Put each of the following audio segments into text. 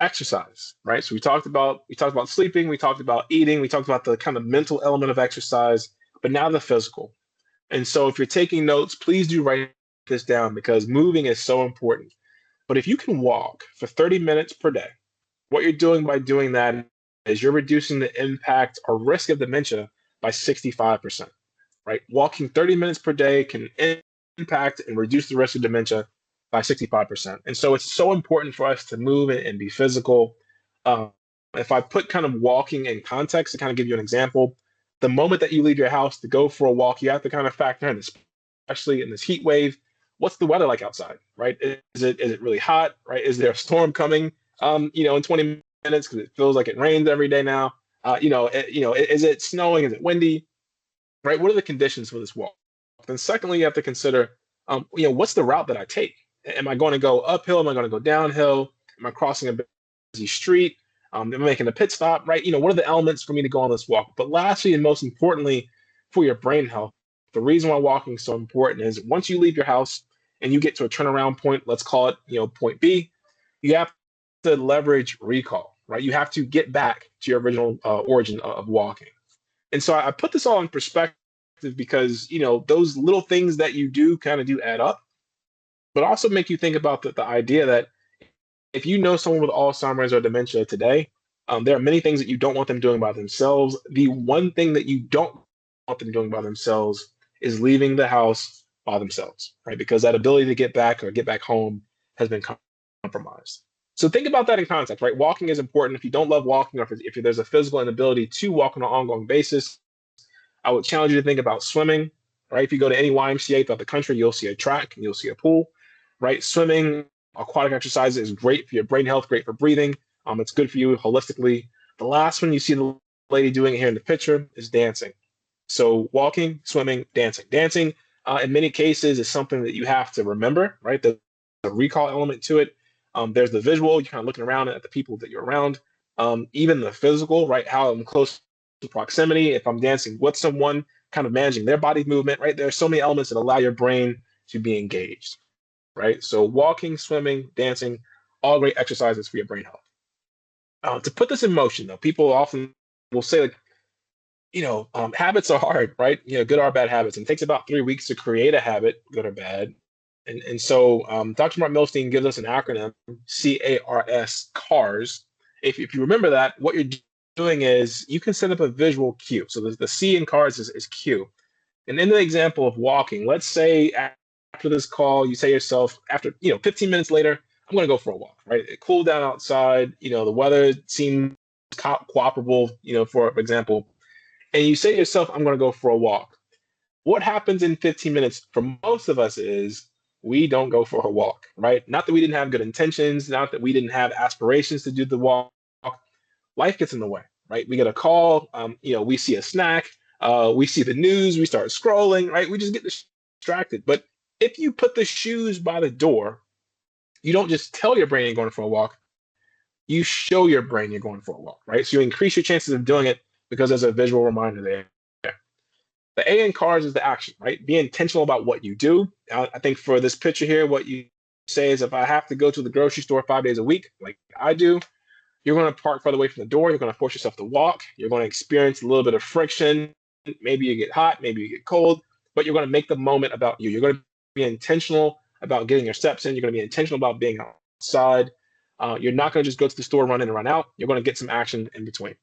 exercise, right? So we talked about sleeping, we talked about eating, we talked about the kind of mental element of exercise, but now the physical. And so if you're taking notes, please do write this down because moving is so important. But if you can walk for 30 minutes per day, what you're doing by doing that is you're reducing the impact or risk of dementia by 65%, right? Walking 30 minutes per day can impact and reduce the risk of dementia by 65%. And so it's so important for us to move and be physical. Um, if I put kind of walking in context to kind of give you an example, the moment that you leave your house to go for a walk, you have to kind of factor in, especially in this heat wave, what's the weather like outside, right? Is it really hot, right? Is there a storm coming, in 20 minutes because it feels like it rains every day now? Is it snowing? Is it windy? Right? What are the conditions for this walk? Then secondly, you have to consider, what's the route that I take? Am I going to go uphill? Am I going to go downhill? Am I crossing a busy street? Am I making a pit stop? Right? What are the elements for me to go on this walk? But lastly, and most importantly, for your brain health, the reason why walking is so important is once you leave your house and you get to a turnaround point, let's call it, point B, you have to leverage recall, right? You have to get back to your original origin of walking. And so I put this all in perspective because, those little things that you do kind of do add up, but also make you think about the idea that if you know someone with Alzheimer's or dementia today, there are many things that you don't want them doing by themselves. The one thing that you don't want them doing by themselves is leaving the house by themselves, right? Because that ability to get back or get back home has been compromised. So think about that in context, right? Walking is important. If you don't love walking, or if there's a physical inability to walk on an ongoing basis, I would challenge you to think about swimming, right? If you go to any YMCA throughout the country, you'll see a track and you'll see a pool, right? Swimming, aquatic exercise is great for your brain health, great for breathing. It's good for you holistically. The last one you see the lady doing here in the picture is dancing. So walking, swimming, dancing. Dancing, in many cases, is something that you have to remember, right? There's a recall element to it. There's the visual, you're kind of looking around at the people that you're around. Even the physical, right? How I'm close to proximity, if I'm dancing with someone, kind of managing their body movement, right? There are so many elements that allow your brain to be engaged, right? So walking, swimming, dancing, all great exercises for your brain health. To put this in motion, though, people often will say, like, habits are hard, right? Good or bad habits. And it takes about 3 weeks to create a habit, good or bad. And so Dr. Mark Milstein gives us an acronym, CARS, CARS. If you remember that, what you're doing is you can set up a visual cue. So the C in CARS is cue. And in the example of walking, let's say after this call, you say to yourself, after 15 minutes later, I'm going to go for a walk, right? It cooled down outside. The weather seems cooperable, for example, and you say to yourself, I'm going to go for a walk. What happens in 15 minutes for most of us is we don't go for a walk, right? Not that we didn't have good intentions, not that we didn't have aspirations to do the walk. Life gets in the way, right? We get a call, we see a snack, we see the news, we start scrolling, right? We just get distracted. But if you put the shoes by the door, you don't just tell your brain you're going for a walk, you show your brain you're going for a walk, right? So you increase your chances of doing it because there's a visual reminder there. The A in cars is the action, right? Be intentional about what you do. I think for this picture here, what you say is if I have to go to the grocery store 5 days a week, like I do, you're going to park farther away from the door. You're going to force yourself to walk. You're going to experience a little bit of friction. Maybe you get hot, maybe you get cold, but you're going to make the moment about you. You're going to be intentional about getting your steps in. You're going to be intentional about being outside. You're not going to just go to the store, run in and run out. You're going to get some action in between.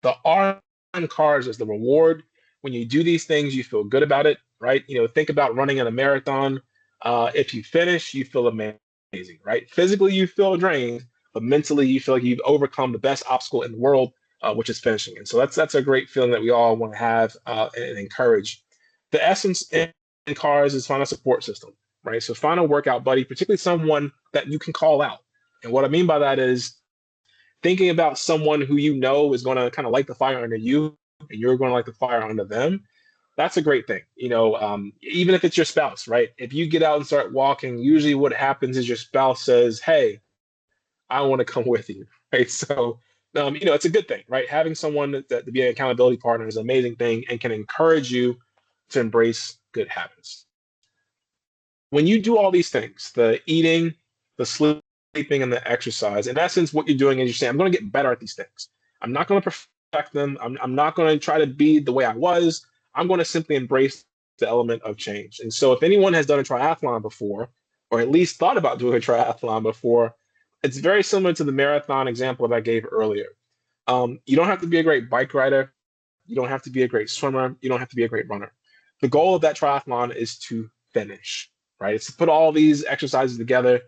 The R in cars is the reward. When you do these things, you feel good about it, right? Think about running in a marathon. If you finish, you feel amazing, right? Physically, you feel drained, but mentally, you feel like you've overcome the best obstacle in the world, which is finishing. And so that's a great feeling that we all want to have and encourage. The essence in cars is find a support system, right? So find a workout buddy, particularly someone that you can call out. And what I mean by that is thinking about someone who is going to kind of light the fire under you and you're going to light the fire under them. That's a great thing. Even if it's your spouse, right? If you get out and start walking, usually what happens is your spouse says, hey, I want to come with you, right? So, it's a good thing, right? Having someone that to be an accountability partner is an amazing thing and can encourage you to embrace good habits. When you do all these things, the eating, the sleep, sleeping and the exercise, in essence, what you're doing is you're saying, I'm going to get better at these things. I'm not going to perfect them. I'm not going to try to be the way I was. I'm going to simply embrace the element of change. And so, if anyone has done a triathlon before, or at least thought about doing a triathlon before, it's very similar to the marathon example that I gave earlier. You don't have to be a great bike rider. You don't have to be a great swimmer. You don't have to be a great runner. The goal of that triathlon is to finish, right? It's to put all these exercises together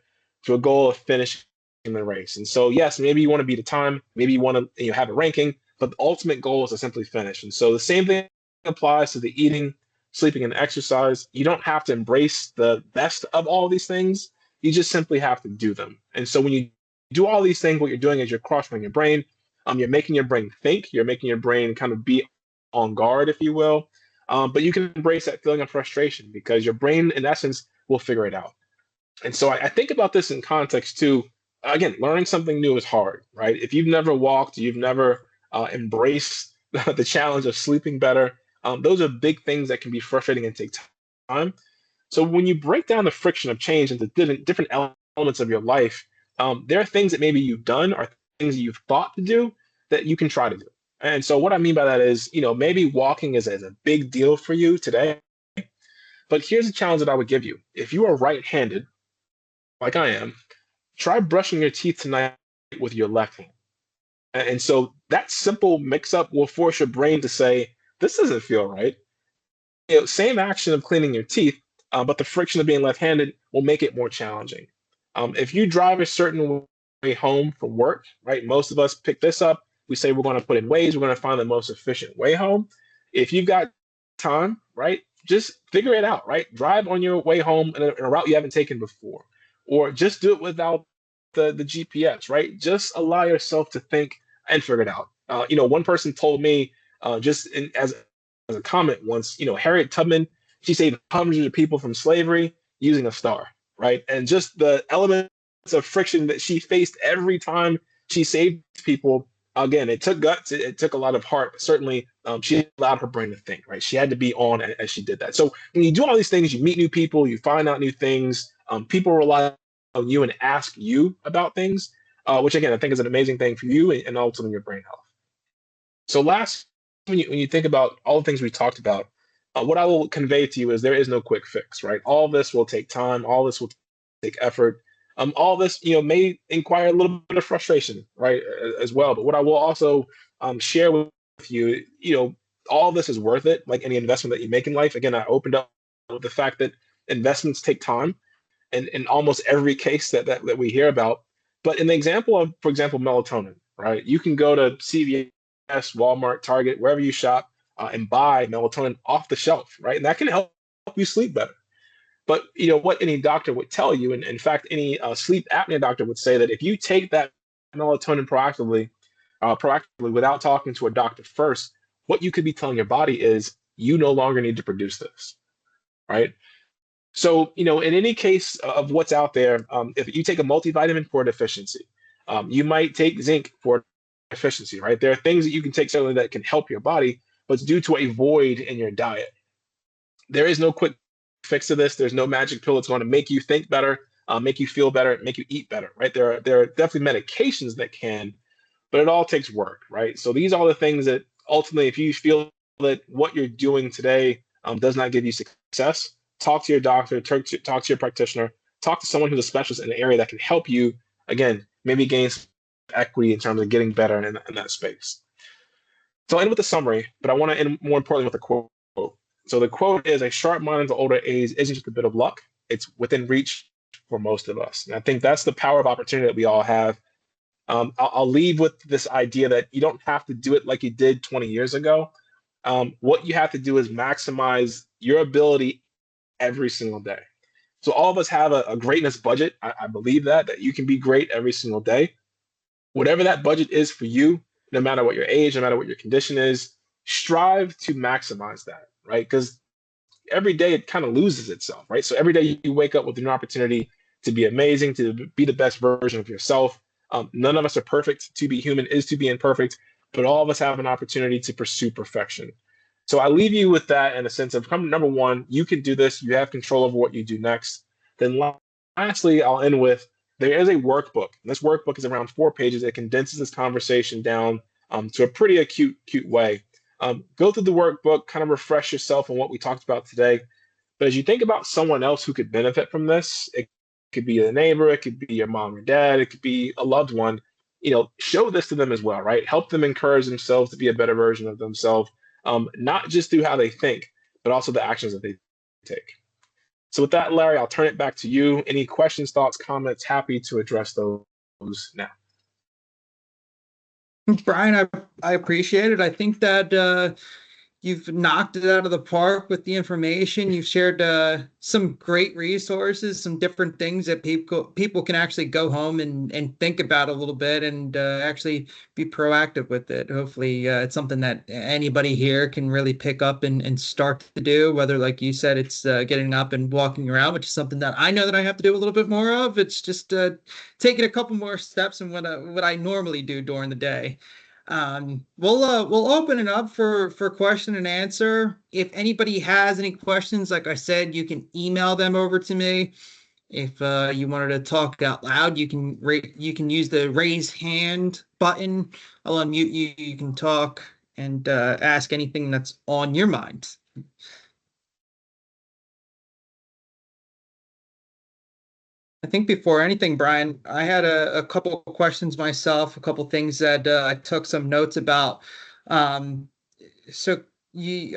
to a goal of finishing the race. And so, yes, maybe you want to beat a time, maybe you want to have a ranking, but the ultimate goal is to simply finish. And so the same thing applies to the eating, sleeping, and exercise. You don't have to embrace the best of all these things. You just simply have to do them. And so when you do all these things, what you're doing is you're cross-training your brain. You're making your brain think. You're making your brain kind of be on guard, if you will. But you can embrace that feeling of frustration because your brain, in essence, will figure it out. And so I think about this in context too. Again, learning something new is hard, right? If you've never walked, you've never embraced the challenge of sleeping better, those are big things that can be frustrating and take time. So when you break down the friction of change into different elements of your life, there are things that maybe you've done or things that you've thought to do that you can try to do. And so what I mean by that is, maybe walking is a big deal for you today, but here's a challenge that I would give you. If you are right-handed, like I am, try brushing your teeth tonight with your left hand. And so that simple mix-up will force your brain to say, this doesn't feel right. Same action of cleaning your teeth, but the friction of being left-handed will make it more challenging. If you drive a certain way home from work, right? Most of us pick this up. We say we're going to put in ways. We're going to find the most efficient way home. If you've got time, right, just figure it out, right? Drive on your way home in a route you haven't taken before, or just do it without the GPS, right? Just allow yourself to think and figure it out. One person told me as a comment once, Harriet Tubman, she saved hundreds of people from slavery using a star, right? And just the elements of friction that she faced every time she saved people. Again, it took guts, it took a lot of heart, but certainly she allowed her brain to think, right? She had to be on as she did that. So when you do all these things, you meet new people, you find out new things, people rely on you and ask you about things, which again, I think is an amazing thing for you and ultimately your brain health. So last, when you think about all the things we talked about, what I will convey to you is there is no quick fix, right? All this will take time. All this will take effort. All this, may inquire a little bit of frustration, right, as well. But what I will also share with you, all this is worth it. Like any investment that you make in life. Again, I opened up with the fact that investments take time, and in almost every case that we hear about. But in the example of, for example, melatonin, right? You can go to CVS, Walmart, Target, wherever you shop, and buy melatonin off the shelf, right? And that can help you sleep better. But what any doctor would tell you, and in fact, any sleep apnea doctor would say that if you take that melatonin proactively without talking to a doctor first, what you could be telling your body is you no longer need to produce this, right? So, in any case of what's out there, if you take a multivitamin for a deficiency, you might take zinc for deficiency, right? There are things that you can take certainly that can help your body, but it's due to a void in your diet. There is no quick fix to this. There's no magic pill that's going to make you think better, make you feel better, make you eat better, right? There are definitely medications that can, but it all takes work, right? So these are the things that ultimately, if you feel that what you're doing today does not give you success, talk to your doctor, talk to your practitioner, talk to someone who's a specialist in an area that can help you, again, maybe gain some equity in terms of getting better in that space. So I'll end with a summary, but I want to end more importantly with a quote. So the quote is, a sharp mind at older age isn't just a bit of luck, it's within reach for most of us. And I think that's the power of opportunity that we all have. I'll leave with this idea that you don't have to do it like you did 20 years ago. What you have to do is maximize your ability every single day. So all of us have a greatness budget. I believe that you can be great every single day. Whatever that budget is for you, no matter what your age, no matter what your condition is, strive to maximize that, right? Because every day it kind of loses itself, right? So every day you wake up with an opportunity to be amazing, to be the best version of yourself. None of us are perfect. To be human is to be imperfect, but all of us have an opportunity to pursue perfection. So I leave you with that in a sense of, number one, you can do this. You have control over what you do next. Then lastly, I'll end with, there is a workbook. And this workbook is around 4 pages. It condenses this conversation down to a pretty acute way. Go through the workbook, kind of refresh yourself on what we talked about today. But as you think about someone else who could benefit from this, it could be a neighbor, it could be your mom or dad, it could be a loved one. Show this to them as well, right? Help them encourage themselves to be a better version of themselves, not just through how they think, but also the actions that they take. So with that, Larry, I'll turn it back to you. Any questions, thoughts, comments? Happy to address those now. Brian, I appreciate it. I think that you've knocked it out of the park with the information. You've shared some great resources, some different things that people can actually go home and think about a little bit and actually be proactive with it. Hopefully, it's something that anybody here can really pick up and start to do, whether, like you said, it's getting up and walking around, which is something that I know that I have to do a little bit more of. It's just taking a couple more steps than what I normally do during the day. We'll open it up for question and answer. If anybody has any questions, like I said, you can email them over to me. If you wanted to talk out loud, you can use the raise hand button. I'll unmute you. You can talk and ask anything that's on your mind. I think before anything, Brian, I had a couple of questions myself, a couple of things that I took some notes about. Um, so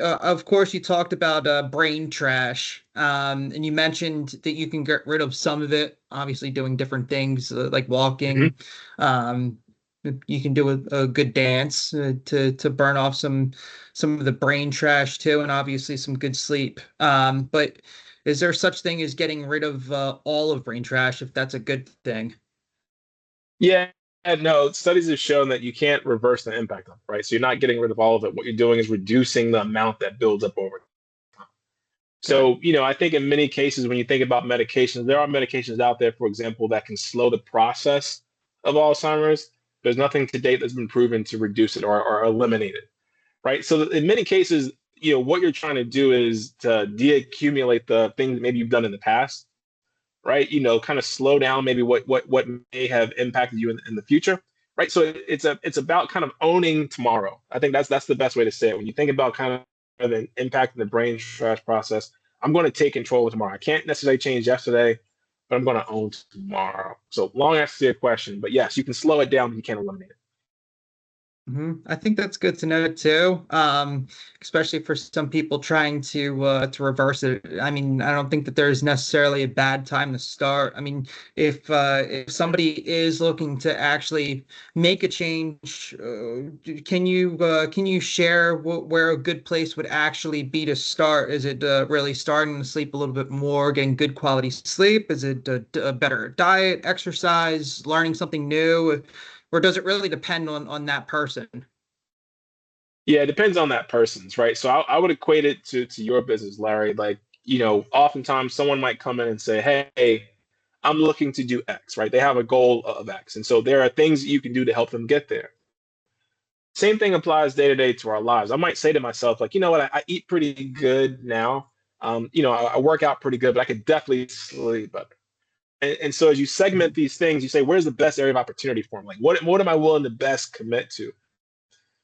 of course, you talked about brain trash, and you mentioned that you can get rid of some of it, obviously doing different things like Mm-hmm. walking. Um, you can do a good dance to burn off some of the brain trash too, and obviously some good sleep. But is there such thing as getting rid of all of brain trash if that's a good thing? Yeah, no, studies have shown that you can't reverse the impact of it, right? So you're not getting rid of all of it. What you're doing is reducing the amount that builds up over time. Okay. So, I think in many cases, when you think about medications, there are medications out there, for example, that can slow the process of Alzheimer's. There's nothing to date that's been proven to reduce it or eliminate it, right? So in many cases, what you're trying to do is to deaccumulate the things that maybe you've done in the past, right? Kind of slow down maybe what may have impacted you in the future, right? So it's about kind of owning tomorrow. I think that's the best way to say it. When you think about kind of the impact in the brain trash process, I'm going to take control of tomorrow. I can't necessarily change yesterday, but I'm going to own tomorrow. So long answer to your question, but yes, you can slow it down, but you can't eliminate it. I think that's good to know too, especially for some people trying to reverse it. I mean, I don't think that there's necessarily a bad time to start. I mean, if somebody is looking to actually make a change, can you share where a good place would actually be to start? Is it really starting to sleep a little bit more, getting good quality sleep? Is it a better diet, exercise, learning something new? Or does it really depend on that person? Yeah, it depends on that person's, right? So I would equate it to your business, Larry. Like, oftentimes someone might come in and say, "Hey, I'm looking to do X," right? They have a goal of X. And so there are things that you can do to help them get there. Same thing applies day to day to our lives. I might say to myself, like, you know what, I eat pretty good now. I work out pretty good, but I could definitely sleep better. And so as you segment these things, you say, where's the best area of opportunity for me? Like, what am I willing to best commit to?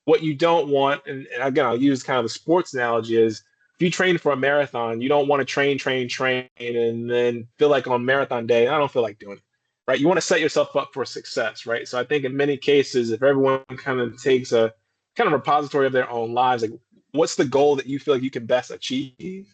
What you don't want, and again, I'll use kind of the sports analogy, is if you train for a marathon, you don't want to train, and then feel like on marathon day, I don't feel like doing it, right? You want to set yourself up for success, right? So I think in many cases, if everyone kind of takes a kind of repository of their own lives, like what's the goal that you feel like you can best achieve?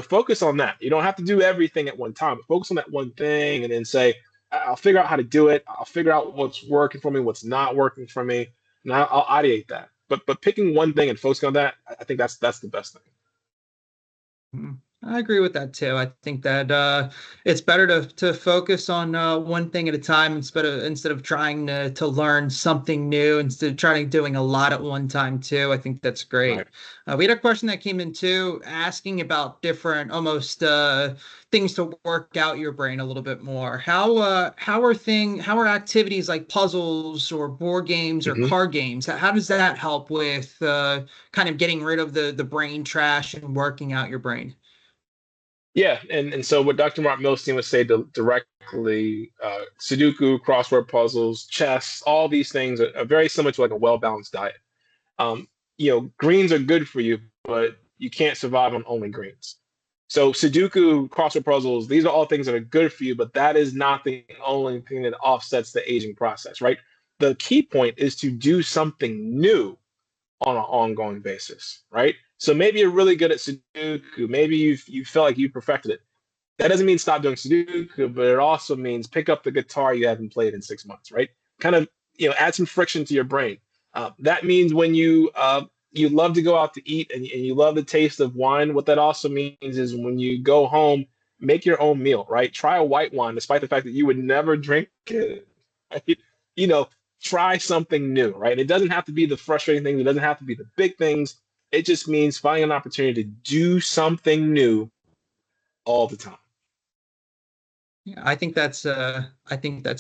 Focus on that. You don't have to do everything at one time, but focus on that one thing and then say, I'll figure out how to do it. I'll figure out what's working for me, what's not working for me, and I'll ideate that. But picking one thing and focusing on that, I think that's the best thing. Mhm. I agree with that too. I think that it's better to focus on one thing at a time instead of trying to learn something new instead of trying doing a lot at one time too. I think that's Right. great. We had a question that came in too, asking about different almost things to work out your brain a little bit more. How are activities like puzzles or board games or hmm card games? How does that help with kind of getting rid of the brain trash and working out your brain? Yeah, and so what Dr. Mark Milstein would say directly, Sudoku, crossword puzzles, chess, all these things are very similar to like a well-balanced diet. Um, greens are good for you, but you can't survive on only greens. So Sudoku, crossword puzzles, these are all things that are good for you, but that is not the only thing that offsets the aging process, right? The key point is to do something new on an ongoing basis, right? So maybe you're really good at Sudoku. Maybe you feel like you perfected it. That doesn't mean stop doing Sudoku, but it also means pick up the guitar you haven't played in 6 months, right? Kind of, add some friction to your brain. That means when you love to go out to eat and you love the taste of wine, what that also means is when you go home, make your own meal, right? Try a white wine, despite the fact that you would never drink it. Right? You know, try something new, right? It doesn't have to be the frustrating things. It doesn't have to be the big things. It just means finding an opportunity to do something new all the time. Yeah, I think that's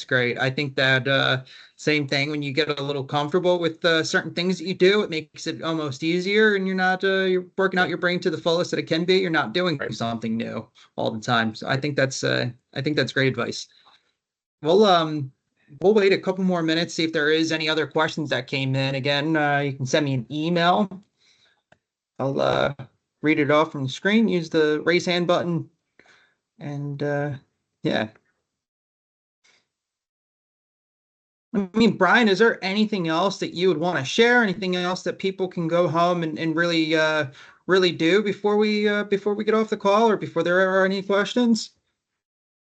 great. I think that same thing when you get a little comfortable with certain things that you do, it makes it almost easier and you're working out your brain to the fullest that it can be. You're not doing Right. something new all the time. So I think that's great advice. Well, we'll wait a couple more minutes, see if there is any other questions that came in. Again, you can send me an email. I'll read it off from the screen, use the raise hand button, and yeah. I mean, Brian, is there anything else that you would want to share? Anything else that people can go home and really really do before we get off the call or before there are any questions?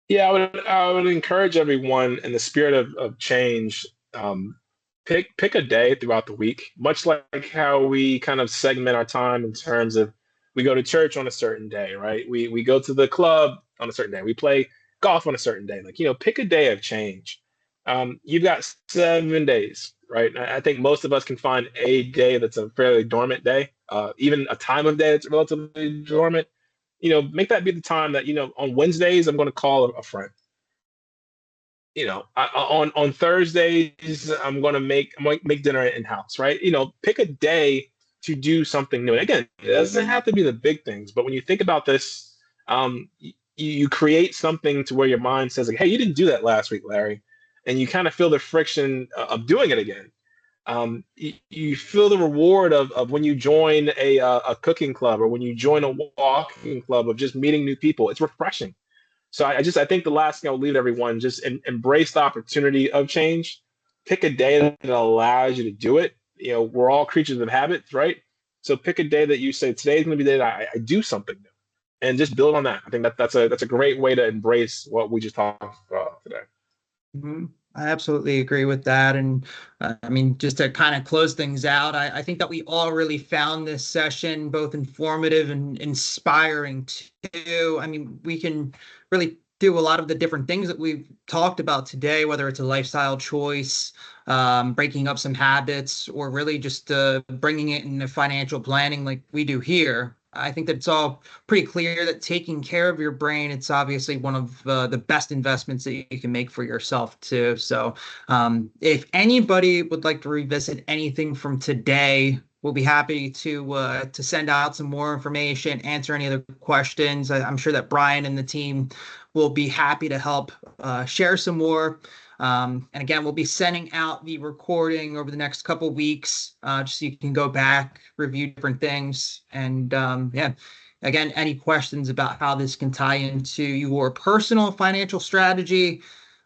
Yeah, I would encourage everyone in the spirit of change, um, pick a day throughout the week, much like how we kind of segment our time in terms of we go to church on a certain day, right? We go to the club on a certain day. We play golf on a certain day. Like, pick a day of change. You've got 7 days, right? I think most of us can find a day that's a fairly dormant day, even a time of day that's relatively dormant. Make that be the time that, on Wednesdays, I'm going to call a friend. On Thursdays, I'm going to make dinner in house, right? Pick a day to do something new. And again, it doesn't have to be the big things, but when you think about this, you create something to where your mind says like, "Hey, you didn't do that last week, Larry," and you kind of feel the friction of doing it again. You feel the reward of when you join a cooking club or when you join a walking club of just meeting new people. It's refreshing. So I think the last thing I'll leave everyone just embrace the opportunity of change. Pick a day that allows you to do it. We're all creatures of habits, right? So pick a day that you say today is going to be the day that I do something new, and just build on that. I think that's a great way to embrace what we just talked about today. Mhm. I absolutely agree with that. And I mean, just to kind of close things out, I think that we all really found this session both informative and inspiring too. I mean, we can really do a lot of the different things that we've talked about today, whether it's a lifestyle choice, breaking up some habits, or really just bringing it into financial planning like we do here. I think that it's all pretty clear that taking care of your brain, it's obviously one of the best investments that you can make for yourself too. So if anybody would like to revisit anything from today, we'll be happy to send out some more information, answer any other questions. I'm sure that Brian and the team will be happy to help share some more. And again, we'll be sending out the recording over the next couple weeks, just so you can go back, review different things. And yeah, again, any questions about how this can tie into your personal financial strategy,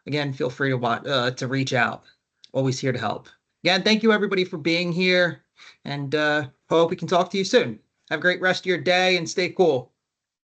again, feel free to reach out. Always here to help. Again, thank you everybody for being here, and hope we can talk to you soon. Have a great rest of your day and stay cool.